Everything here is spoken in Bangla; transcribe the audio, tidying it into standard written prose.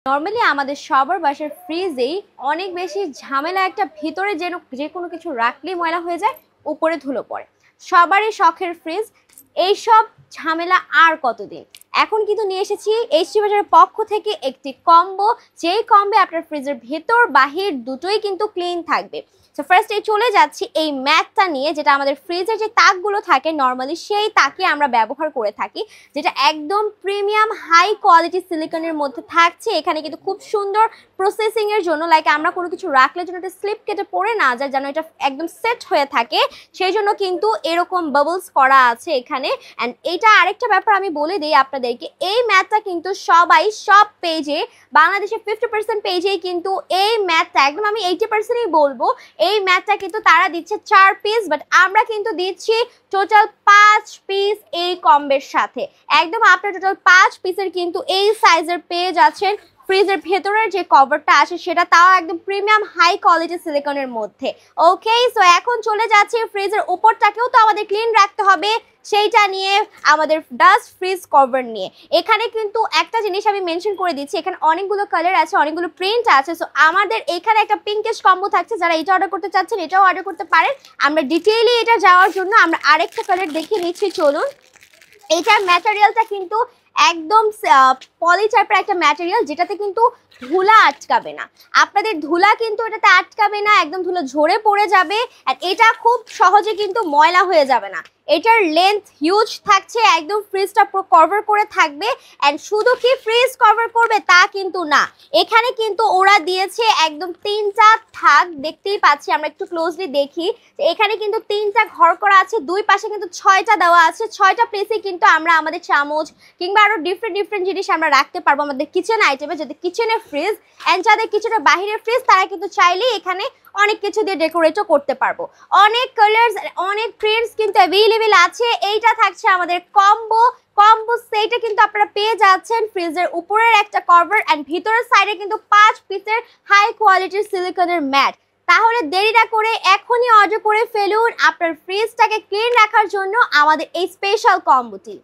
নরমালি আমাদের সবার বাসার ফ্রিজেই অনেক বেশি ঝামেলা, একটা ভিতরে যেন যে কোনো কিছু রাখলেই ময়লা হয়ে যায়, উপরে ধুলো পড়ে। সবারই শখের ফ্রিজ, এইসব ঝামেলা আর কতদিন। এখন কিন্তু নিয়ে এসেছি এইচটি বাজারের পক্ষ থেকে একটি কম্বো, যেই কম্বে আপনার ফ্রিজের ভেতর বাহির দুটোই কিন্তু ক্লিন থাকবে। সো ফার্স্টে চলে যাচ্ছি এই ম্যাটটা নিয়ে, যেটা আমাদের ফ্রিজের যে তাকগুলো থাকে নর্মালি সেই তাকে আমরা ব্যবহার করে থাকি, যেটা একদম প্রিমিয়াম হাই কোয়ালিটি সিলিকনের মধ্যে থাকছে। এখানে কিন্তু খুব সুন্দর প্রসেসিং এর জন্য, লাইক আমরা কোনো কিছু রাখলে যেন এটা স্লিপ কেটে পড়ে না যায়, যেন এটা একদম সেট হয়ে থাকে, সেই জন্য কিন্তু এরকম বাবলস করা আছে এখানে। অ্যান্ড এইটা আরেকটা ব্যাপার আমি বলে দিই আপনাদেরকে, এই ম্যাটটা কিন্তু সবাই সব পেজে, বাংলাদেশের 50% পেজেই কিন্তু এই ম্যাটটা, একদম আমি 80%ই বলবো, এই ম্যাটটা কিন্তু তারা দিচ্ছে 4 পিস, বাট আমরা কিন্তু দিচ্ছি টোটাল 5 পিস এই কম্বের সাথে। একদম আপনার টোটাল 5 পিসের কিন্তু এই সাইজের পেয়ে যাচ্ছেন। ফ্রিজের ভেতরের যে কভারটা আছে সেটা তাও একদম প্রিমিয়াম হাই কোয়ালিটি সিলিকনের মধ্যে। ওকে, সো এখন চলে যাচ্ছে ফ্রিজের উপরটাকেও তো আমাদের ক্লিন রাখতে হবে, সেইটা নিয়ে আমাদের ডাস্ট ফ্রিজ কভার নিয়ে। এখানে কিন্তু একটা জিনিস আমি মেনশন করে দিচ্ছি, এখানে অনেকগুলো কালার আছে, অনেকগুলো প্রিন্ট আছে। সো আমাদের এখানে একটা পিঙ্কিশ কম্বো থাকছে, যারা এটা অর্ডার করতে চাচ্ছেন এটাও অর্ডার করতে পারেন। আমরা ডিটেইলি এটা যাওয়ার জন্য আমরা আরেকটা কালার দেখিয়ে নিচ্ছি, চলুন। এটার ম্যাটেরিয়ালটা কিন্তু একদম পলি টাইপের একটা ম্যাটেরিয়াল, যেটাতে কিন্তু ধুলা আটকাবে না, আপনাদের ধুলা কিন্তু এটাতে আটকাবে না, একদম ধুলো ঝরে পড়ে যাবে। আর এটা খুব সহজে কিন্তু ময়লা হয়ে যাবে না। এটার লেন্থ হিউজ থাকছে, একদম ফ্রিজটা পুরো কভার করে থাকবে। অ্যান্ড শুধু কি ফ্রিজ কভার করবে তা কিন্তু না, এখানে কিন্তু ওরা দিয়েছে একদম 3টা থাক, দেখতেই পাচ্ছি আমরা, একটু ক্লোজলি দেখি। এখানে কিন্তু 3টা ঘর করা আছে, দুই পাশে কিন্তু 6টা দেওয়া আছে। 6টা প্লেসে কিন্তু আমরা আমাদের চামচ কিংবা আরো ডিফারেন্ট জিনিস আমরা রাখতে পারবো আমাদের কিচেন আইটেমে, যাদের কিচেনের ফ্রিজ অ্যান্ড যাদের কিচেনের বাহিরের ফ্রিজ, তারা কিন্তু চাইলেই এখানে অনেক কিছু দিয়ে ডেকোরেটও করতে পারবো। অনেক কালার্স, অনেক প্রিন্টস কিন্তু অ্যাভেলেবেল আছে। এইটা থাকছে আমাদের কম্বো সেটে, কিন্তু আপনারা পেয়ে যাচ্ছেন ফ্রিজের উপরের একটা কভার অ্যান্ড ভিতরের সাইডে কিন্তু 5 পিসের হাই কোয়ালিটির সিলিকনের ম্যাট। তাহলে দেরি না করে এখনই অর্ডার করে ফেলুন আপনার ফ্রিজটাকে ক্লিন রাখার জন্য আমাদের এই স্পেশাল কম্বোটি।